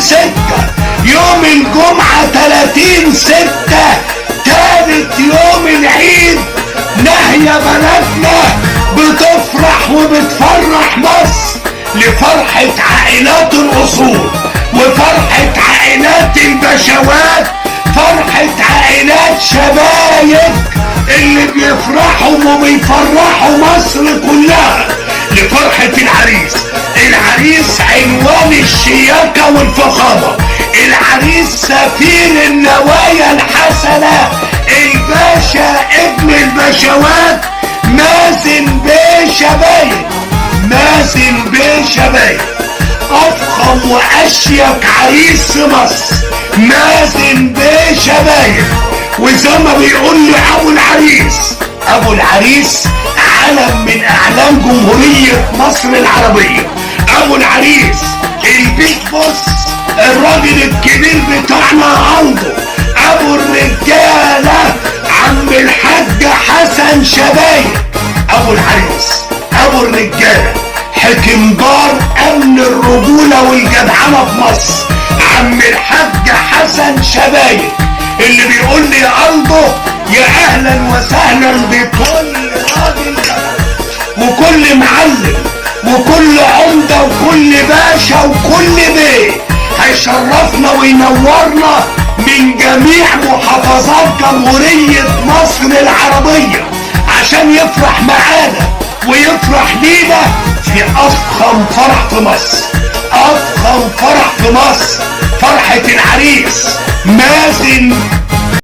6 يوم الجمعة 30/6 تالت يوم العيد. ناهية بلدنا بتفرح وبتفرح مصر لفرحة عائلات الأصول وفرحة عائلات البشوات، فرحة عائلات شبايب اللي بيفرحوا وبيفرحوا مصر كلها لفرحة العريس. العريس عنوان الشياكة والفخامة، العريس سفير النوايا الحسنة، الباشا ابن البشوات مازن بيه شبايب. مازن بيه شبايب افخم واشيك عريس في مصر، مازن بيه شبايب. وزي ما بيقول لي ابو العريس، ابو العريس علم من اعلام جمهورية مصر العربية. ابو العريس البيت بوس، الراجل الكبير بتاعنا عنده ابو الرجالة، عم الحاج حسن شبايب. ابو العريس ابو الرجالة، حكمدار امن الرجولة والجدعنة في مصر، عم الحاج حسن شبايب، اللي بيقول لي يا قلبه يا اهلا وسهلا بكل راجل وكل معلم وكل عمدة وكل باشا وكل بيه هيشرفنا وينورنا من جميع محافظات جمهورية مصر العربية عشان يفرح معانا ويفرح لينا في افخم فرح في مصر. افخم فرح في مصر فرحة العريس مازن